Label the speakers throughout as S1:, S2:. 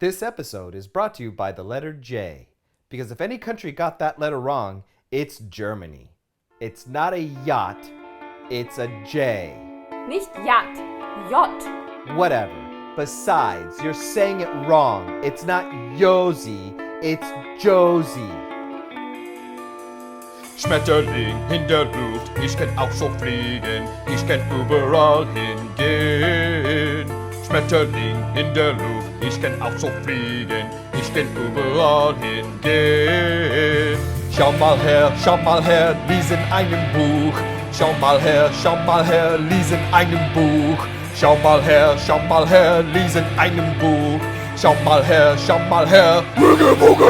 S1: This episode is brought to you by the letter J, because if any country got that letter wrong, it's Germany. It's not a yacht, it's a J.
S2: Nicht Yacht, J.
S1: Whatever. Besides, you're saying it wrong. It's not Josie, it's Josie.
S3: Schmetterling in der Luft, ich kann auch so fliegen, ich kann überall hingehen. Schmetterling in der Luft, ich kann auch so fliegen, ich kann überall hingehen. Schau mal her, lies in einem Buch. Schau mal her, lies in einem Buch. Schau mal her, lies in einem Buch. Schau mal her, Wigge, Wugge,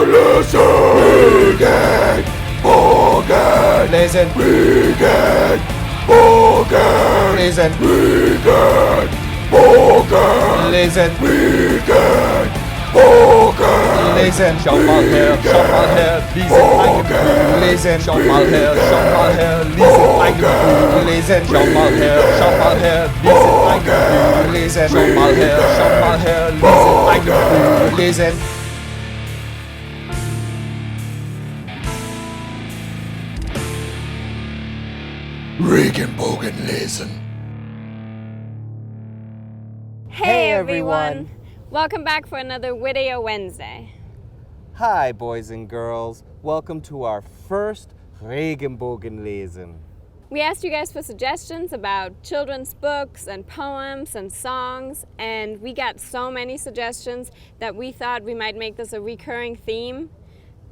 S3: lesen! Wiegen, Bogen, lesen! Wiegen, Bogen, lesen! Wiegen, Bogen, lesen! Wiegen, Bogen, lesen! Schau mal her, lies in einem Buch. Lesen! Schau mal her, lies in einem Buch. Lesen! Schau mal her, lies in einem Buch. Lesen! Schau mal her, lies in einem Buch. Lesen! Regenbogen lesen.
S2: Hey everyone! Welcome back for another Wideo Wednesday.
S1: Hi boys and girls, welcome to our first Regenbogen lesen.
S2: We asked you guys for suggestions about children's books and poems and songs, and we got so many suggestions that we thought we might make this a recurring theme.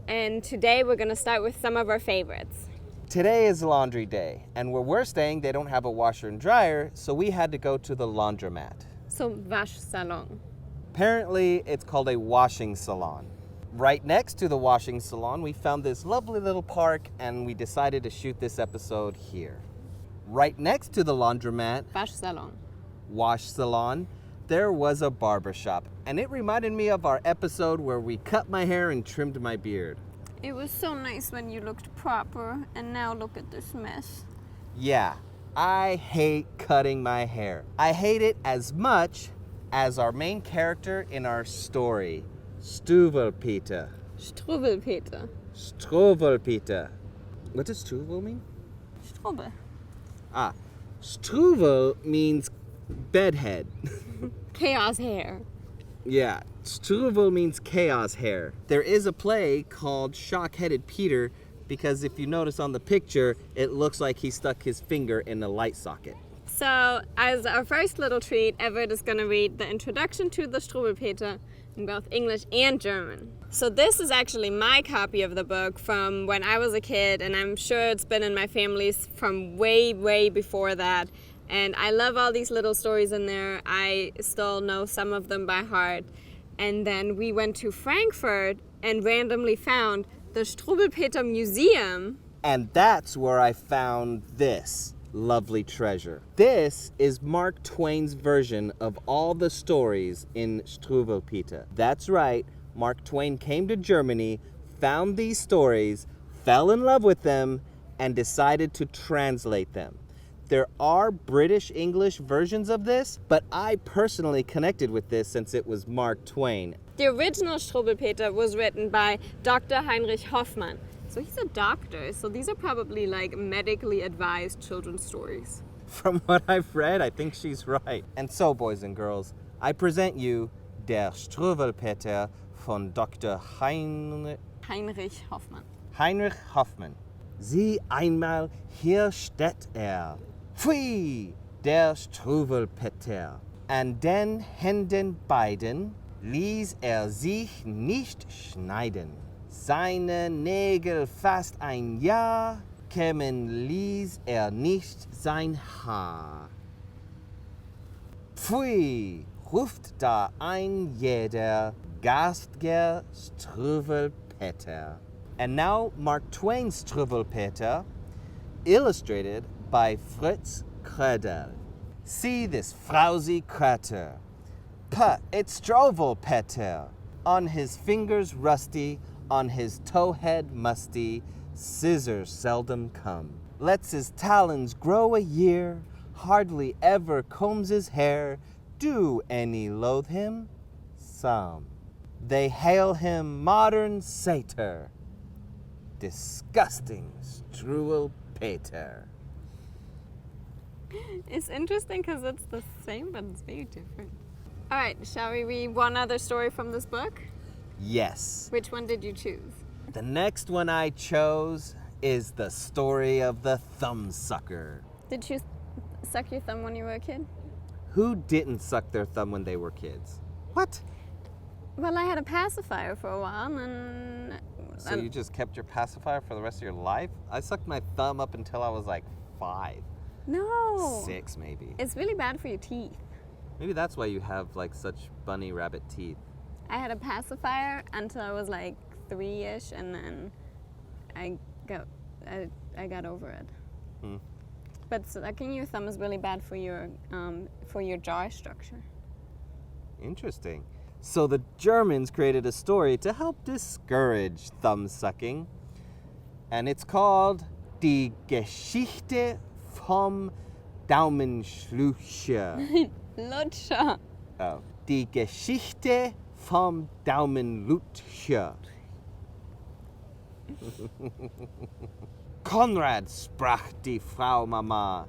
S2: And today we're going to start with some of our favorites.
S1: Today is laundry day, and where we're staying they don't have a washer and dryer, so we had to go to the laundromat.
S2: So Waschsalon.
S1: Apparently it's called a washing salon. Right next to the washing salon, we found this lovely little park and we decided to shoot this episode here. Right next to the laundromat,
S2: Waschsalon.
S1: wash salon, there was a barber shop. And it reminded me of our episode where we cut my hair and trimmed my beard.
S2: It was so nice when you looked proper, and now look at this mess.
S1: Yeah, I hate cutting my hair. I hate it as much as our main character in our story, Struwwelpeter.
S2: Struwwelpeter.
S1: Struwwelpeter. What does Struwwel mean?
S2: Strubbe.
S1: Struwwel means bedhead.
S2: Chaos hair.
S1: Yeah, Struwwel means chaos hair. There is a play called Shock-Headed Peter because if you notice on the picture, it looks like he stuck his finger in a light socket.
S2: So, as our first little treat, Everett is going to read the introduction to the Struwwelpeter in both English and German. So this is actually my copy of the book from when I was a kid, and I'm sure it's been in my family's from way, way before that. And I love all these little stories in there. I still know some of them by heart. And then we went to Frankfurt and randomly found the Struwwelpeter Museum.
S1: And that's where I found this lovely treasure. This is Mark Twain's version of all the stories in Struwwelpeter. That's right, Mark Twain came to Germany, found these stories, fell in love with them, and decided to translate them. There are British English versions of this, but I personally connected with this since it was Mark Twain.
S2: The original Struwwelpeter was written by Dr. Heinrich Hoffmann. So he's a doctor, so these are probably like medically advised children's stories.
S1: From what I've read, I think she's right. And so, boys and girls, I present you Der Struwwelpeter von Dr. Heinrich
S2: Hoffmann.
S1: Heinrich Hoffmann. Sieh einmal, hier steht Pfui, der Struwwelpeter. An den Händen beiden ließ sich nicht schneiden. Seine Nägel fast ein Jahr, kämmen ließ nicht sein Haar. Pfui, ruft da ein jeder garstiger Struwwelpeter. And now Mark Twain's Struwwelpeter, illustrated by Fritz Kredel. See this frowsy crater. Puh, it's Struwwelpeter. On his fingers rusty, on his towhead musty, scissors seldom come. Lets his talons grow a year, hardly ever combs his hair. Do any loathe him? Some. They hail him modern satyr. Disgusting Struwwelpeter.
S2: It's interesting because it's the same, but it's very different. All right, shall we read one other story from this book?
S1: Yes.
S2: Which one did you choose?
S1: The next one I chose is the story of the thumbsucker.
S2: Did you suck your thumb when you were a kid?
S1: Who didn't suck their thumb when they were kids? What?
S2: Well, I had a pacifier for a while, and
S1: So you just kept your pacifier for the rest of your life? I sucked my thumb up until I was like 5.
S2: no,
S1: 6 maybe.
S2: it's really bad for your teeth.
S1: Maybe that's why you have like such bunny rabbit teeth.
S2: I had a pacifier until I was like 3-ish, and then I got over it.
S1: Hmm.
S2: But sucking your thumb is really bad for your jaw structure.
S1: Interesting. So the Germans created a story to help discourage thumb sucking. And it's called Die Geschichte vom Daumenschlücher.
S2: Lutscher.
S1: Oh. Die Geschichte vom Daumenlutscher. Konrad, sprach die Frau Mama,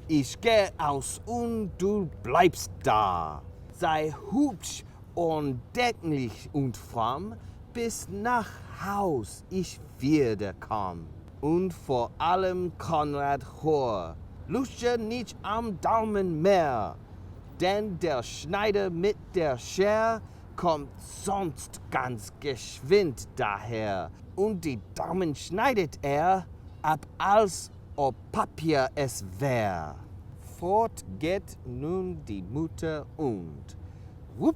S1: ich geh aus und du bleibst da. Sei hübsch und decklich und fromm, bis nach Haus ich wieder komm. Und vor allem Konrad hör, lutsche nicht am Daumen mehr, denn der Schneider mit der Schere kommt sonst ganz geschwind daher. Und die Daumen schneidet ab, als ob Papier es wär. Fort geht nun die Mutter und wupp,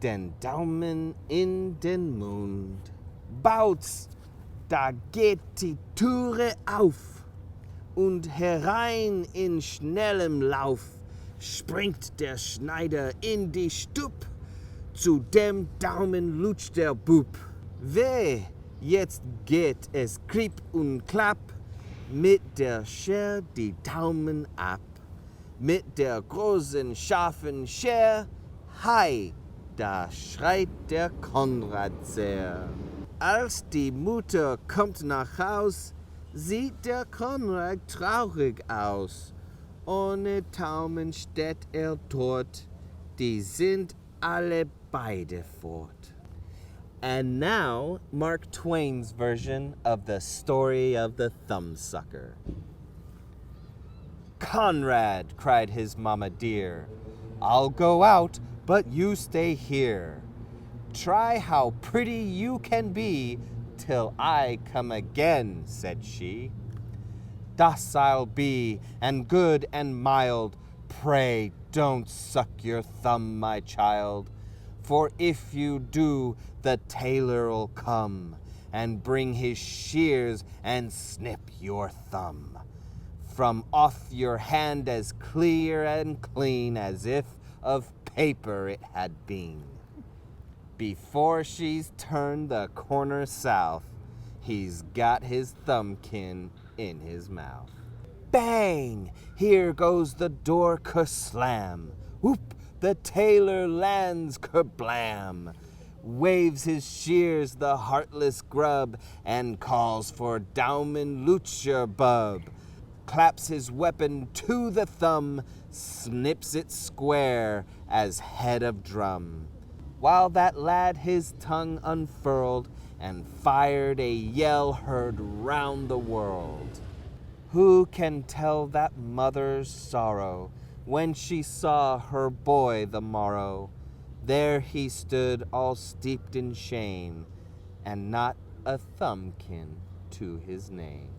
S1: den Daumen in den Mund. Bautz, da geht die Türe auf und herein in schnellem Lauf springt der Schneider in die Stub. Zu dem Daumen lutscht der Bub. Weh, jetzt geht es kriep und klapp, mit der Schere die Daumen ab. Mit der großen, scharfen Schere, hei, da schreit der Konrad sehr. Als die Mutter kommt nach Haus, sieht der Konrad traurig aus. Ohne Daumen steht dort, die sind alle beide fort. And now, Mark Twain's version of the story of the thumbsucker. Conrad, cried his mama dear, I'll go out, but you stay here. Try how pretty you can be till I come again, said she. Docile be, and good and mild, pray don't suck your thumb, my child. For if you do, the tailor'll come and bring his shears and snip your thumb from off your hand as clear and clean as if of paper it had been. Before she's turned the corner south, he's got his thumbkin in his mouth. Bang! Here goes the door kerslam. Whoop! The tailor lands kerblam. Waves his shears, the heartless grub, and calls for Daumen Lutscher bub. Claps his weapon to the thumb, snips it square as head of drum. While that lad his tongue unfurled, and fired a yell heard round the world. Who can tell that mother's sorrow when she saw her boy the morrow? There he stood all steeped in shame, and not a thumbkin to his name.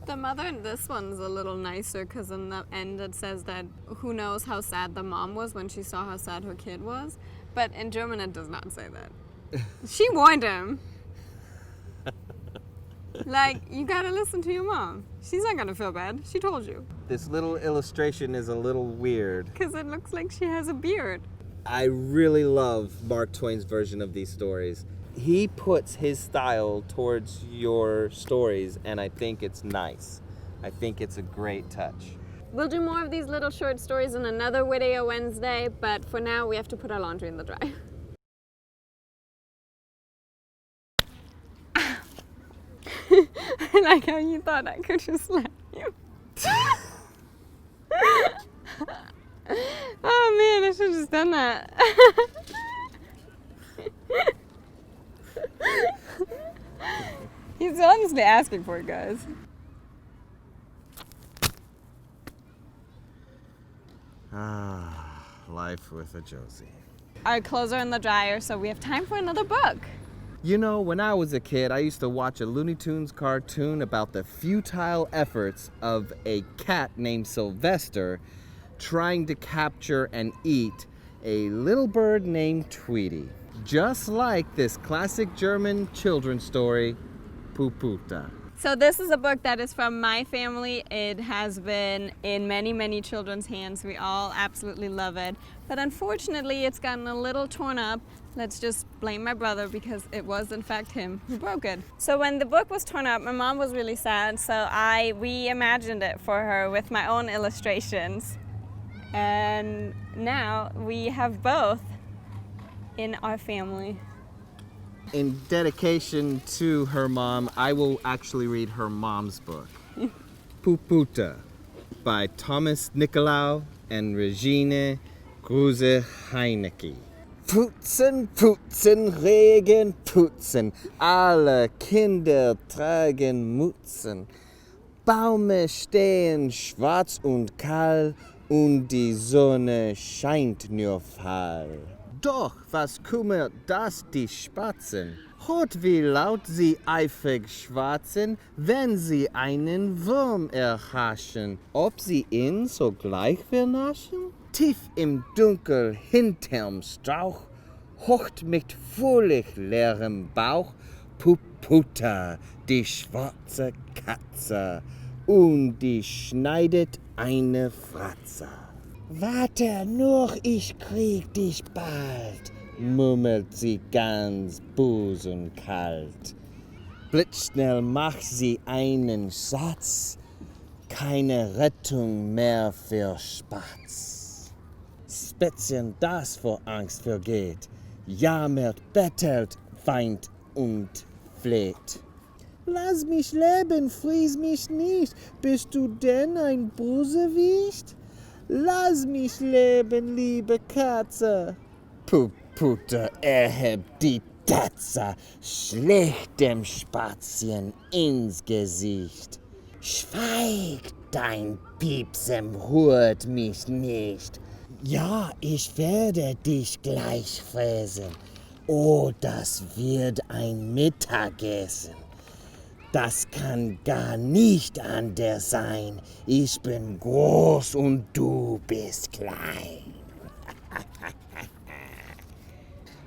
S2: The mother in this one's a little nicer because in the end it says that who knows how sad the mom was when she saw how sad her kid was. But in German it does not say that. She warned him. Like, you gotta listen to your mom. She's not gonna feel bad. She told you.
S1: This little illustration is a little weird.
S2: Because it looks like she has a beard.
S1: I really love Mark Twain's version of these stories. He puts his style towards your stories, and I think it's nice. I think it's a great touch.
S2: We'll do more of these little short stories on another Wideo Wednesday, but for now we have to put our laundry in the dryer. I like how you thought I could just slap you. Oh man, I should have just done that. He's honestly asking for it, guys.
S1: Ah, life with a Josie.
S2: Our clothes are in the dryer, so we have time for another book.
S1: You know, when I was a kid, I used to watch a Looney Tunes cartoon about the futile efforts of a cat named Sylvester trying to capture and eat a little bird named Tweety. Just like this classic German children's story, Puputa.
S2: So this is a book that is from my family. It has been in many, many children's hands. We all absolutely love it. But unfortunately, it's gotten a little torn up. Let's just blame my brother because it was in fact him who broke it. So when the book was torn up, my mom was really sad. So I reimagined it for her with my own illustrations. And now we have both in our family.
S1: In dedication to her mom, I will actually read her mom's book. Puputa by Thomas Nicolau and Regine Kruse Heinecke. Putzen, putzen, Regen, putzen, alle Kinder tragen Mutzen. Bäume stehen schwarz und kahl und die Sonne scheint nur fahl. Doch, was kümmert das die Spatzen? Hört, wie laut sie eifrig schwatzen, wenn sie einen Wurm erhaschen. Ob sie ihn sogleich vernaschen? Tief im Dunkel hinterm Strauch hocht mit völlig leerem Bauch Puputa, die schwarze Katze, und die schneidet eine Fratze. Warte nur, ich krieg dich bald, murmelt sie ganz busenkalt. Blitzschnell macht sie einen Satz, keine Rettung mehr für Spatz. Spätzchen, das vor Angst vergeht, jammert, bettelt, weint und fleht. Lass mich leben, fries mich nicht, bist du denn ein Bösewicht? Lass mich leben, liebe Katze. Puputa erhebt die Tatze, schlägt dem Spatzchen ins Gesicht. Schweig, dein Piepsen rührt mich nicht. Ja, ich werde dich gleich fräsen. Oh, das wird ein Mittagessen. Das kann gar nicht anders sein. Ich bin groß und du bist klein.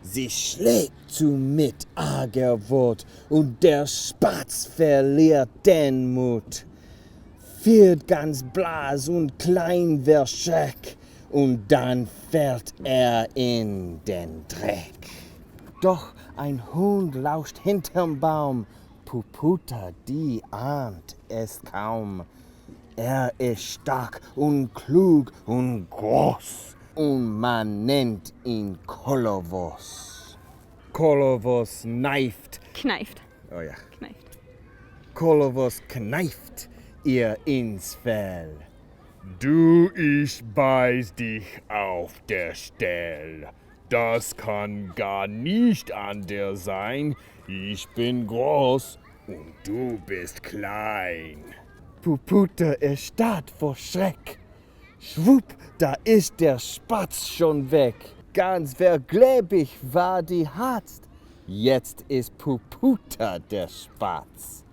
S1: Sie schlägt zu mit Argerwort und der Spatz verliert den Mut. Wird ganz blass und klein wer Schreck und dann fällt er in den Dreck. Doch ein Hund lauscht hinterm Baum. Puputa, die ahnt es kaum. Er ist stark und klug und groß und man nennt ihn Kolowos. Kolowos
S2: Kneift.
S1: Oh ja.
S2: Kneift.
S1: Kolowos kneift ihr ins Fell.
S3: Du, ich beiß dich auf der Stell. Das kann gar nicht anders sein. Ich bin groß und du bist klein.
S1: Puputa erstarrt vor Schreck. Schwupp, da ist der Spatz schon weg. Ganz verklebig war die Harzt. Jetzt ist Puputa der Spatz.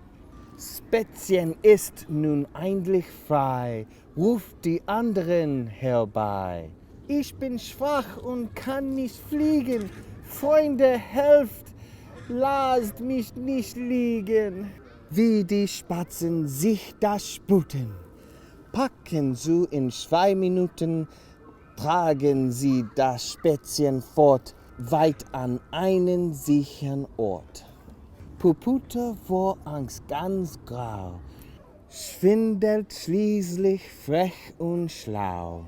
S1: Spätzchen ist nun endlich frei, ruft die anderen herbei. Ich bin schwach und kann nicht fliegen. Freunde, helft! Lasst mich nicht liegen. Wie die Spatzen sich das sputen, packen sie in 2 Minuten, tragen sie das Spätzchen fort, weit an einen sicheren Ort. Puputa vor Angst ganz grau, schwindelt schließlich frech und schlau.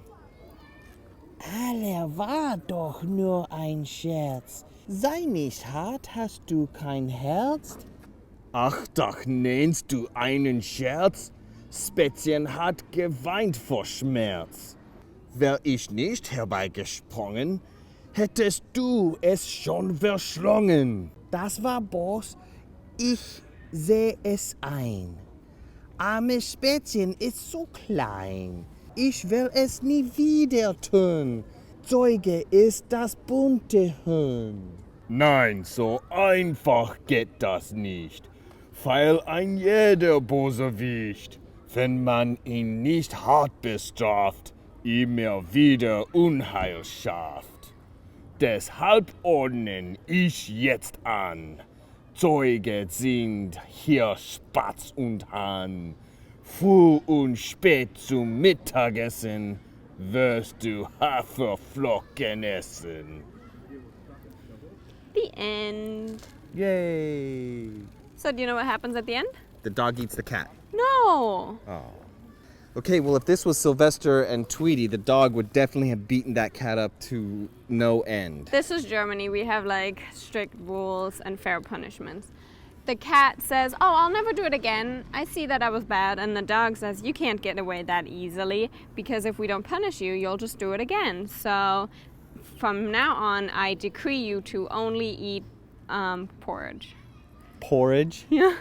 S1: Alle war doch nur ein Scherz. Sei nicht hart, hast du kein Herz? Ach, doch nennst du einen Scherz? Spätzchen hat geweint vor Schmerz. Wär ich nicht herbeigesprungen, hättest du es schon verschlungen. Das war Boss, ich seh es ein. Armes Spätzchen ist so klein. Ich will es nie wieder tun. Zeuge ist das bunte Huhn. Nein, so einfach geht das nicht. Weil ein jeder Bösewicht, wenn man ihn nicht hart bestraft, immer wieder Unheil schafft. Deshalb ordnen ich jetzt an. Zeuge sind hier Spatz und Hahn. Früh und spät zum Mittagessen wirst du Haferflocken essen.
S2: The end.
S1: Yay!
S2: So do you know what happens at the end?
S1: The dog eats the cat.
S2: No.
S1: Okay, well, if this was Sylvester and Tweety, the dog would definitely have beaten that cat up to no end.
S2: This is Germany. We have like strict rules and fair punishments. The cat says, "Oh, I'll never do it again. I see that I was bad." And the dog says, "You can't get away that easily because if we don't punish you, you'll just do it again. So from now on, I decree you to only eat porridge."
S1: Porridge?
S2: Yeah.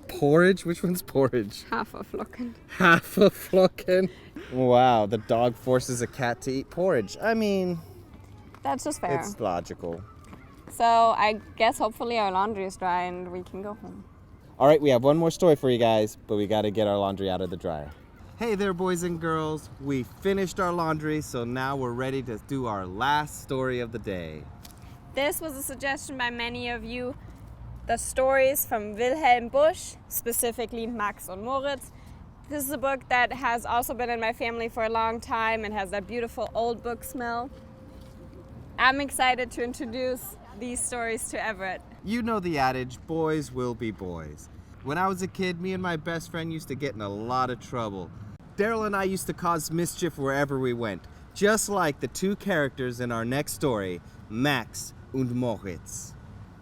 S1: Porridge? Which one's porridge?
S2: Haferflocken.
S1: Haferflocken? Wow, the dog forces a cat to eat porridge. I mean,
S2: That's just fair.
S1: it's logical.
S2: So I guess hopefully our laundry is dry and we can go home.
S1: All right, we have one more story for you guys, but we got to get our laundry out of the dryer. Hey there, boys and girls. We finished our laundry, so now we're ready to do our last story of the day.
S2: This was a suggestion by many of you. The stories from Wilhelm Busch, specifically Max und Moritz. This is a book that has also been in my family for a long time and has that beautiful old book smell. I'm excited to introduce these stories to Everett.
S1: You know the adage, boys will be boys. When I was a kid, me and my best friend used to get in a lot of trouble. Daryl and I used to cause mischief wherever we went, just like the two characters in our next story, Max und Moritz.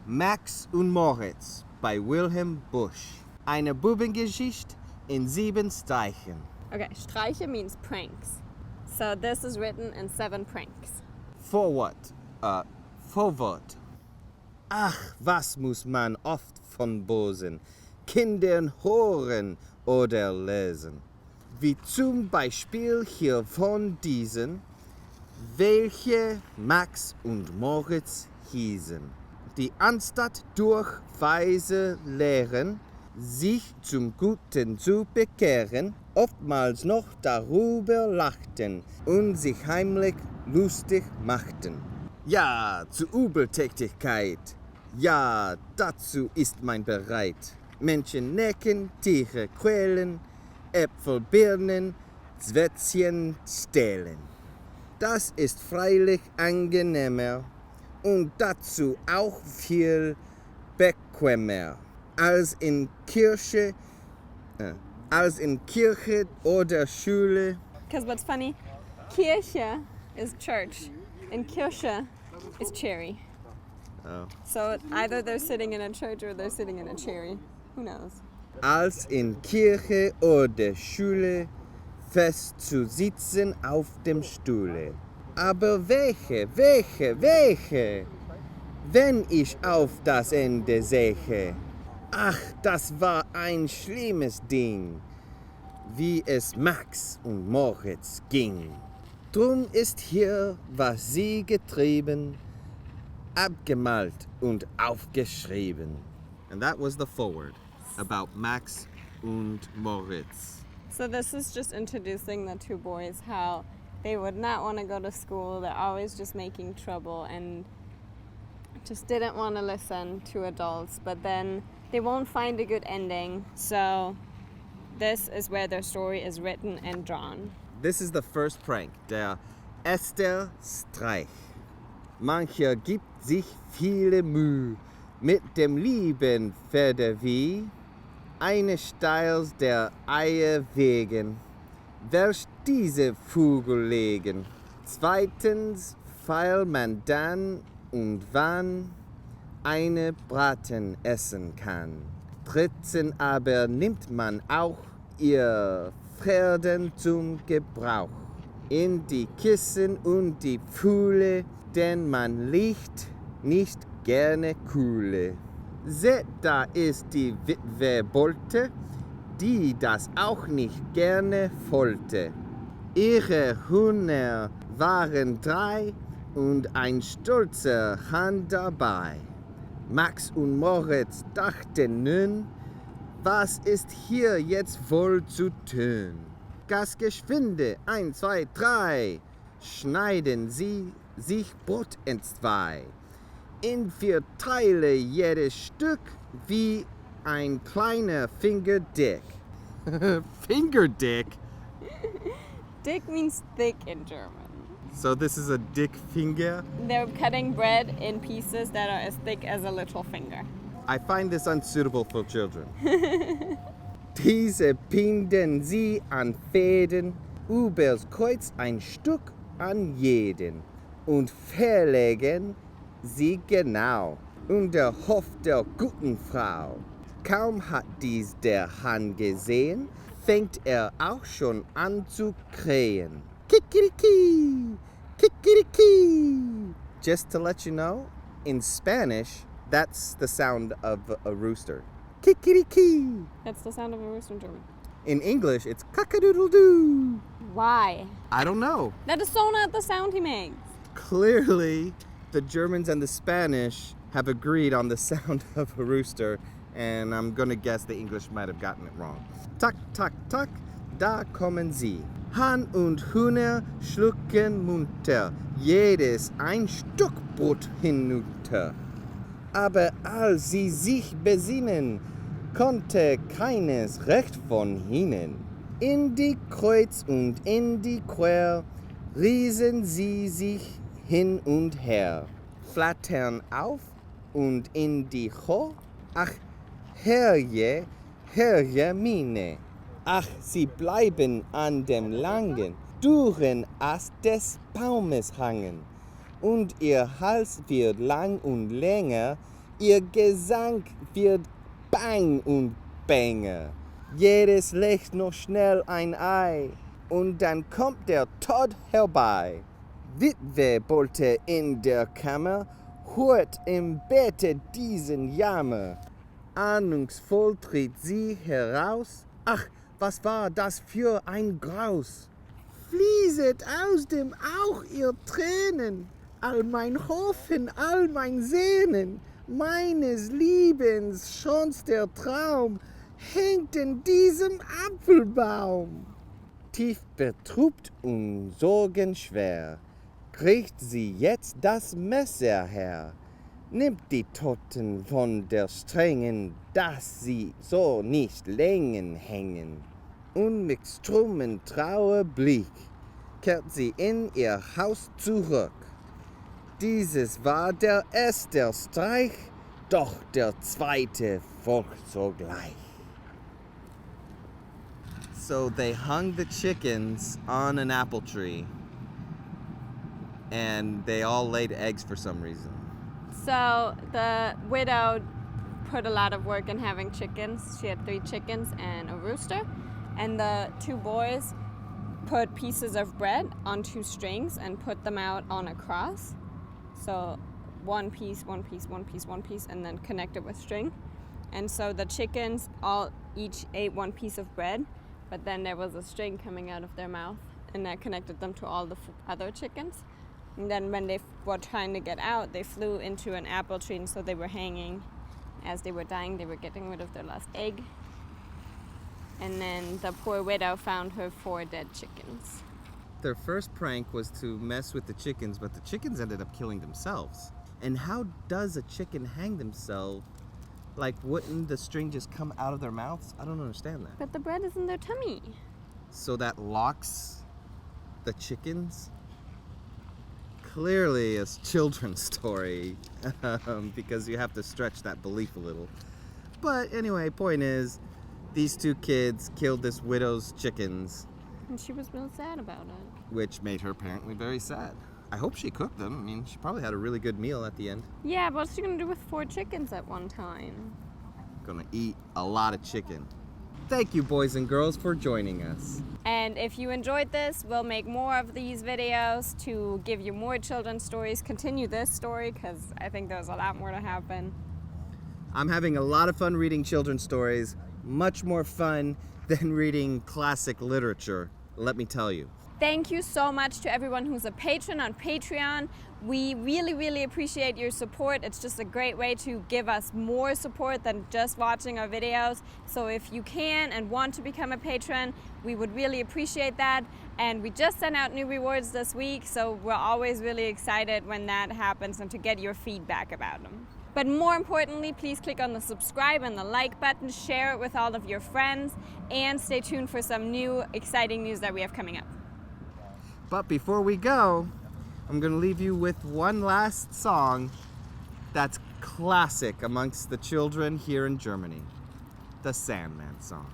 S1: Max und Moritz by Wilhelm Busch. Eine Bubengeschichte in 7 Streichen.
S2: Okay, Streiche means pranks. So this is written in 7 pranks.
S1: Forward. Forward. Ach, was muss man oft von Bosen Kindern hören oder lesen. Wie zum Beispiel hier von diesen, welche Max und Moritz hießen, die anstatt durch weise Lehren sich zum Guten zu bekehren, oftmals noch darüber lachten und sich heimlich lustig machten. Ja, zu Übeltätigkeit, ja, dazu ist man bereit. Menschen necken, Tiere quälen, Äpfel, Birnen, Zwätzchen stehlen. Das ist freilich angenehmer und dazu auch viel bequemer als in Kirche oder Schule.
S2: Because what's funny, Kirche is church and Kirche is cherry.
S1: Oh.
S2: So either they're sitting in a church or they're sitting in a cherry. Who knows?
S1: Als in Kirche oder Schule fest zu sitzen auf dem Stuhle. Aber welche, wenn ich auf das Ende sehe? Ach, das war ein schlimmes Ding, wie es Max und Moritz ging. Drum ist hier, was sie getrieben, abgemalt und aufgeschrieben. And that was the foreword about Max und Moritz.
S2: So this is just introducing the two boys, how they would not want to go to school. They're always just making trouble and just didn't want to listen to adults. But then they won't find a good ending. So this is where their story is written and drawn.
S1: This is the first prank, der erste Streich. Mancher gibt sich viele Mühe mit dem lieben Pferdevieh. Eine Steils der Eier wegen, welch diese Vogel legen. Zweitens, weil man dann und wann eine Braten essen kann. Drittens aber nimmt man auch ihr Pferden zum Gebrauch. In die Kissen und die Pfuhle, denn man liegt nicht gerne Kuhle. Seht, da ist die Witwe Bolte, die das auch nicht gerne wollte. Ihre Hühner waren 3 und ein stolzer Hahn dabei. Max und Moritz dachten nun, was ist hier jetzt wohl zu tun? Gas geschwinde, 1, 2, 3, schneiden sie sich Brot entzwei. In 4 Teile jedes Stück, wie ein kleiner Finger dick. Finger dick?
S2: Dick means thick in German.
S1: So this is a dick finger?
S2: They're cutting bread in pieces that are as thick as a little finger.
S1: I find this unsuitable for children. Diese binden sie an Fäden, übers Kreuz ein Stück an jeden und verlegen sie genau unter Hof der guten Frau. Kaum hat dies der Hahn gesehen, fängt auch schon an zu krähen. Kikiriki, kikiriki. Just to let you know, in Spanish, that's the sound of a rooster. Kikiriki.
S2: That's the sound of a rooster in German.
S1: In English, it's cock-a-doodle-doo.
S2: Why?
S1: I don't know.
S2: That is so not the sound he makes.
S1: Clearly, the Germans and the Spanish have agreed on the sound of a rooster, and I'm gonna guess the English might have gotten it wrong. Tack, tack, tack, da kommen sie. Hahn und Hühner schlucken munter, jedes ein Stück Brot hinunter. Aber als sie sich besinnen, konnte keines recht von ihnen. In die Kreuz und in die Quer riesen sie sich hin und her, flattern auf und in die Ho. Ach, herrje, herrje Mine. Ach, sie bleiben an dem langen, dürren Ast des Baumes hangen. Und ihr Hals wird lang und länger, ihr Gesang wird bang und bänger. Jedes legt noch schnell ein Ei, und dann kommt der Tod herbei. Witwe Bolte in der Kammer, hört im Bette diesen Jammer. Ahnungsvoll tritt sie heraus, ach, was war das für ein Graus? Fließet aus dem Auch ihr Tränen, all mein Hoffen, all mein Sehnen, meines Liebens schönster Traum hängt in diesem Apfelbaum. Tief betrübt und sorgenschwer, kriegt sie jetzt das Messer her, nimmt die Toten von der Strengen, dass sie so nicht länger hängen. Und mit strummen Trauerblick kehrt sie in ihr Haus zurück. Dieses war der erste Streich, doch der zweite folgt sogleich. So they hung the chickens on an apple tree, and they all laid eggs for some reason.
S2: So the widow put a lot of work in having chickens. She had 3 chickens and a rooster. And the 2 boys put pieces of bread on 2 strings and put them out on a cross. So 1 piece, 1 piece, 1 piece, 1 piece, and then connect it with string. And so the chickens all each ate 1 piece of bread, but then there was a string coming out of their mouth, and that connected them to all the other chickens. And then when they were trying to get out, they flew into an apple tree, and so they were hanging. As they were dying, they were getting rid of their last egg. And then the poor widow found her 4 dead chickens.
S1: Their first prank was to mess with the chickens, but the chickens ended up killing themselves. And how does a chicken hang themselves? Like, wouldn't the string just come out of their mouths? I don't understand that.
S2: But the bread is in their tummy.
S1: So that locks the chickens? Clearly a children's story, because you have to stretch that belief a little. But anyway, point is, these two kids killed this widow's chickens,
S2: And she was real sad about it.
S1: which made her apparently very sad. I hope she cooked them. I mean, she probably had a really good meal at the end.
S2: Yeah, but what's she gonna do with 4 chickens at one time?
S1: Gonna eat a lot of chicken. Thank you, boys and girls, for joining us.
S2: And if you enjoyed this, we'll make more of these videos to give you more children's stories. Continue this story, because I think there's a lot more to happen.
S1: I'm having a lot of fun reading children's stories, much more fun than reading classic literature, let me tell you.
S2: Thank you so much to everyone who's a patron on Patreon. We really, really appreciate your support. It's just a great way to give us more support than just watching our videos. So if you can and want to become a patron, we would really appreciate that. And we just sent out new rewards this week, so we're always really excited when that happens and to get your feedback about them. But more importantly, please click on the subscribe and the like button, share it with all of your friends, and stay tuned for some new exciting news that we have coming up.
S1: But before we go, I'm gonna leave you with one last song that's classic amongst the children here in Germany. The Sandman song.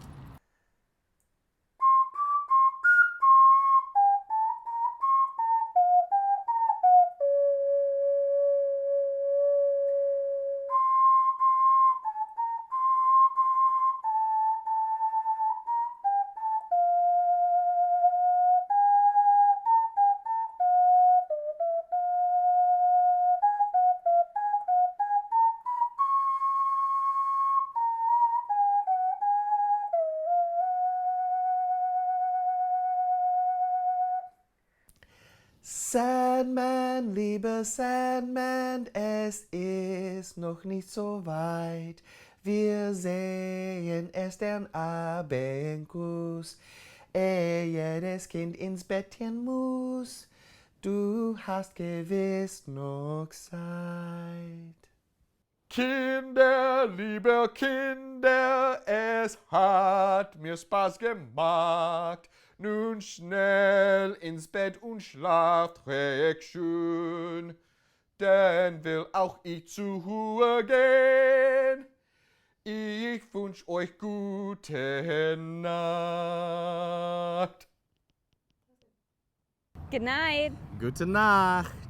S1: Sandman, lieber Sandman, es ist noch nicht so weit. Wir sehen erst den Abendkuss, ehe das Kind ins Bettchen muss. Du hast gewiss noch Zeit.
S3: Kinder, liebe Kinder, es hat mir Spaß gemacht. Nun schnell ins Bett und schlaft recht schön, denn will auch ich zur Ruhe gehen. Ich wünsch euch gute Nacht.
S2: Good night.
S1: Gute Nacht.